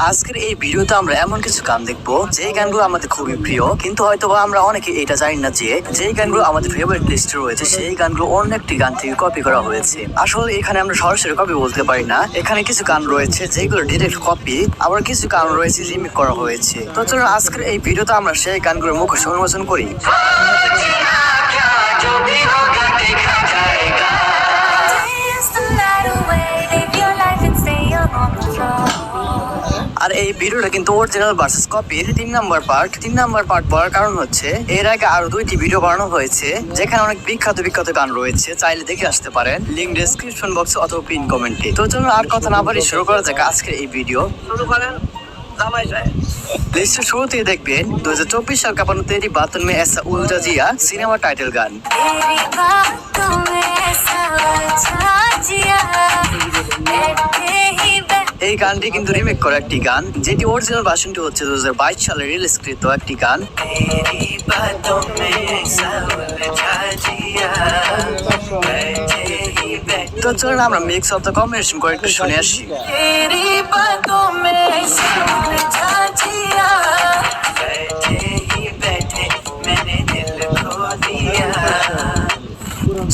আজকের এই ভিডিওতে আমরা এমন কিছু গান দেখবো যে গানগুলো আমাদের খুবই প্রিয়, কিন্তু হয়তো আমরা অনেকে এটা জানি না যে যেই গানগুলো আমাদের ফেভারিট লিস্টে রয়েছে সেই গানগুলো অন্য একটি গান থেকে কপি করা হয়েছে। আসলে এখানে আমরা সরাসরি কপি বলতে পারি না, এখানে কিছু গান রয়েছে যেগুলো ডিরেক্ট কপি, আবার কিছু গান রয়েছে রিমিক করা হয়েছে। তো চলুন আজকের এই ভিডিওতে আমরা সেই গানগুলোর মুখোশ উন্মোচন করি। আর এই ভিডিওটা কিন্তু অরিজিনাল ভার্সেস কপির 3 নাম্বার পার্ট পড়ার কারণ হচ্ছে এর আগে আরো 2টি ভিডিও বানানো হয়েছে যেখানে অনেক বিখ্যাত গান রয়েছে, চাইলে দেখে আসতে পারেন, লিংক ডেসক্রিপশন বক্সে অথবা পিন কমেন্টে। তো চলুন আর কথা না বাড়িয়ে শুরু করা যাক আজকের এই ভিডিও। লিস্টের শুরুতেই দেখবেন 2024 সাল का 'तेरी बातों में ऐसा उलझा जिया' সিনেমা টাইটেল গান। এই গানটি কিন্তু রিমেক করা একটি গান, যেটি অরিজিনাল ভার্সনটি হচ্ছে 2022 সালে রিলিজকৃত একটি গান। তো চলুন আমরা মিক্স অফ দ্য কম্বিনেশন করে একটু শুনে আসি।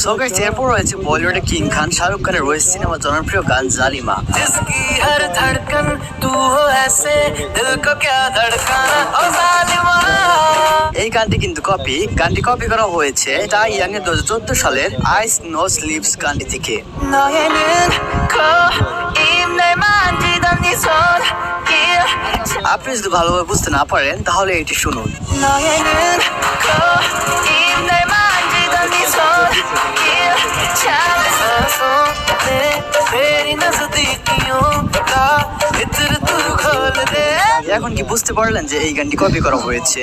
সো গাইস, এরপর রয়েছে বলিউডের কিং খান শাহরুখ খানের রয়েছে সিনেমার জনপ্রিয় গান জালিমা। এই গানটি কিন্তু গানটি কপি করা হয়েছে তাই ইয়াং এর 2014 সালের আইস নো স্লিপস গানটি থেকে। আপনি যদি ভালোভাবে বুঝতে না পারেন তাহলে এটি শুনুন। এখন কি বুঝতে পারলেন যে এই গানটি কপি করা হয়েছে?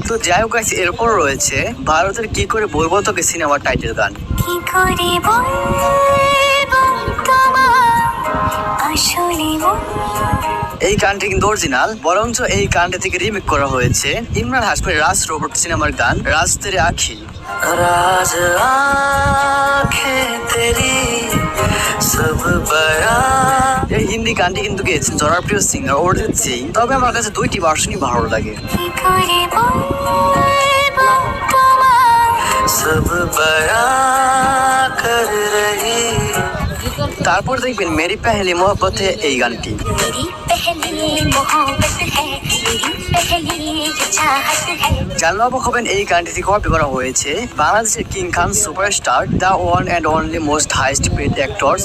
তো যাই হোক, এরপর রয়েছে ভারতের কি করে বলবো তোকে সিনেমার টাইটেল গান। এই গানটি কিন্তু অরিজিনাল, বরঞ্চ এই গানটি থেকে রিমেক করা হয়েছে ইমরান হাশমির রাজ রোবট সিনেমার গান রাজ তেরে আঁখি। রাজ আঁখে তেরি সব বয়ান। এই হিন্দি গানটি কিন্তু গেয়েছেন জনপ্রিয় সিঙ্গার অরিজিৎ সিং, তবে আমার কাছে 2টি ভার্সনই ভালো লাগে। সব বয়ান কর রহি। তারপর দেখবেন মেরি পেহলি মোহব্বত হ্যায় এই গানটি। জানলে অবাক হবেন এই গানটি থেকে কপি করা হয়েছে বাংলাদেশের king Khan superstar the one and only most highest paid actors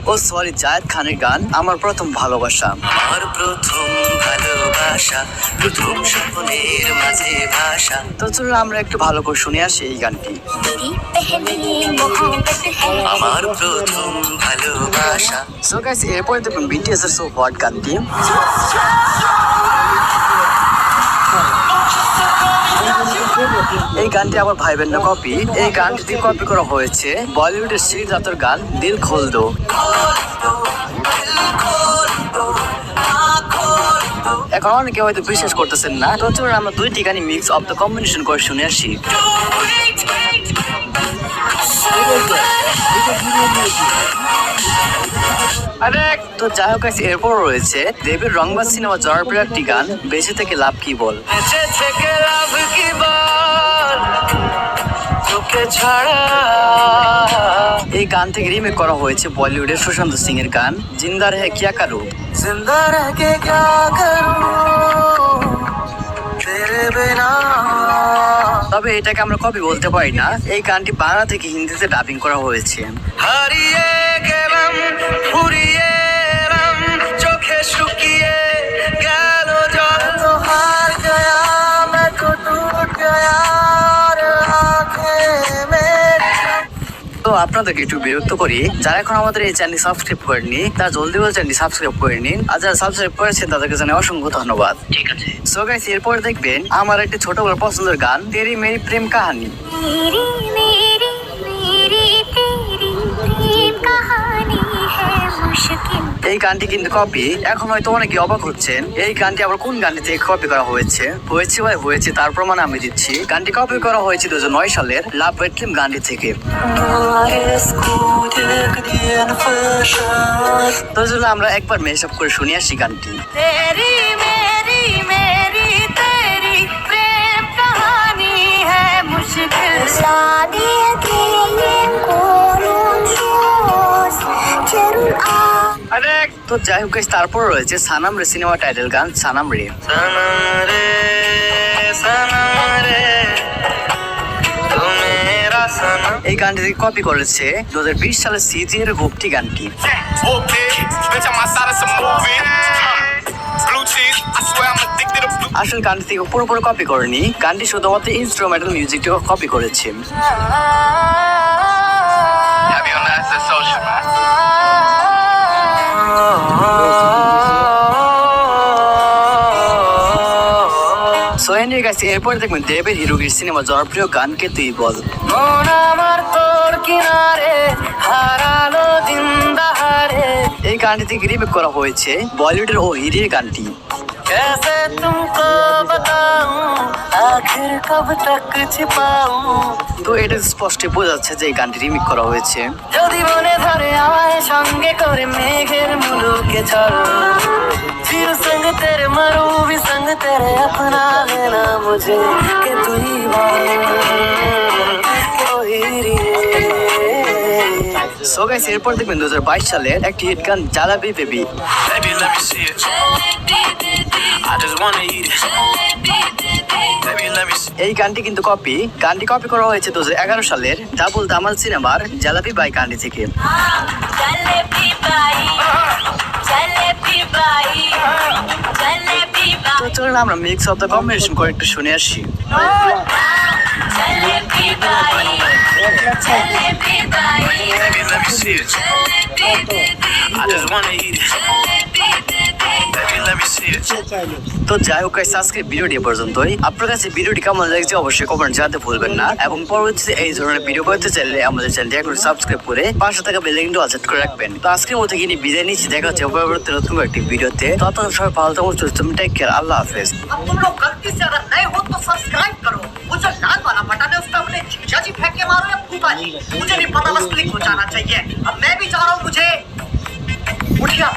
ও সরি জায়েদ খানের গান আমার প্রথম ভালোবাসা। আমার প্রথম ভালোবাসা, প্রথম স্বপ্নের মাঝে ভাষা। তো চলুন আমরা একটু ভালো করে শুনে আসি এই গানটি। আমার প্রথম ভালোবাসা। সো গাইস, এরপরে দেখুন বিটিএস এর সো হোয়াট গানটি। এই গানটি আবার ভাই বোনের কপি। এই গানটি কপি করা হয়েছে বলিউডের শ্রীজাতর গান দিল খোল দো। এখন অনেকে হয়তো বিশ্বাস করতেছেন না, তো চলুন আমরা 2টি গানই মিক্স অফ দ্য কম্বিনেশন করে শুনে আসি। তো যাই হোক, এরপর রয়েছে দেবের রংবাজ সিনেমা জনপ্রিয় একটি গান বেঁচে থেকে লাভ কি বল। এই গান থেকে রিমেক করা হয়েছে বলিউডের সুশান্ত সিং এর গান জিন্দা রহে কিয়া করু। জিন্দা রহে কিয়া করু তেরে বিনা। তবে এটাকে আমরা কপি বলতে পারি না, এই গানটি বাংলা থেকে হিন্দিতে ডাবিং করা হয়েছে। হারিয়ে গেলাম ফুরিয়ে এলাম চোখে শুকিয়ে গেল জল তো হার গয়া मैं तो टूट गया তো আপনাদেরকে একটু বিরক্ত করি, যারা এখন আমাদের এই চ্যানেল সাবস্ক্রাইব করেননি তারা জলদি করে চ্যানেল সাবস্ক্রাইব করে নিন, আর যারা সাবস্ক্রাইব করেছেন তাদেরকে জানাই অসংখ্য ধন্যবাদ। ঠিক আছে, সো গাইস, এরপরে দেখবেন আমার একটি ছোট বড় পছন্দের গান তেরি মেরি প্রেম কাহানি। এই গানটি কিন্তু কপি। এখন হয়তো অনেকে অবাক হচ্ছেন এই গানটি আবার কোন গানটি থেকে কপি করা হয়েছে। ভাই হয়েছে, তার প্রমাণ আমি দিচ্ছি। গানটি কপি করা হয়েছে 2009 সালের লাভ বেটলিম গানটি থেকে। তো চলো আমরা একবার মেশআপ করে শুনে আসি গানটি। তো যাই হোক guys, তারপর রয়েছে সানাম রে সিনেমা টাইটেল গান সানাম রে। এই গানটি কপি করেছে 2020 সালের সিজি এর গুপ্তি গানটি। আসলে গানটি থেকে পুরোপুরি কপি করেনি, গানটি শুধুমাত্র ইনস্ট্রুমেন্টাল মিউজিকটিও কপি করেছে। সোহেনের কাছে এরপর দেখবেন দেবের হিরোগির সিনেমা জনপ্রিয় গান কে তুই বল। এই গানটি থেকে রিমেক করা হয়েছে বলিউডের ও হিরির গানটি। তো এটা স্পষ্ট বোঝা যাচ্ছে যে এই গানটি রিমেক করা হয়েছে। যদি মনে ধরে আমায় সঙ্গে করে মেঘের মুলুকে চল, फिर संग तेरे मरूं भी संग तेरे अपना लेना मुझे कि तू ही সো গাইস, এরপর দেখবেন 2022 সালের একটি হিট গান জালাবি বেবি। এই গানটি কিন্তু কপি। গানটি কপি করা হয়েছে 2011 সালের ডাবল দামাল সিনেমার জালাবি বাই গানটি থেকে। তো চলুন আমরা মিক্স অফ দ্য কম্বিনেশন করে একটু শুনে আসি। তো যাই হোক আজকে ভিডিওটি পর্যন্তই। আপনার কাছে ভিডিওটি কেমন লাগছে অবশ্যই কমেন্ট জানাতে ভুলবেন না, এবং পরবর্তীতে এই ধরনের ভিডিও করতে চাইলে আমাদের চ্যানেলটি এখন সাবস্ক্রাইব করে পাশে থাকা বেল আইকনটি অন করে রাখবেন। তো আজকের মতো কিনে বিদায় নিচ্ছি, দেখা হচ্ছে পরবর্তী নতুন একটি ভিডিওতে। ততক্ষণ সবাই ভালো থাকুন, সুস্থ থাকুন, টেক কেয়ার, আল্লাহ হাফেজ। तुम लोग गलती से अगर नए हो तो सब्सक्राइब करो, वो जो लाल वाला बटन है उसका अपने जीजा जी फेंक के मारो या फूफा जी, मुझे नहीं पता, बस क्लिक हो जाना चाहिए। अब मैं भी जा रहा हूँ, मुझे उठिया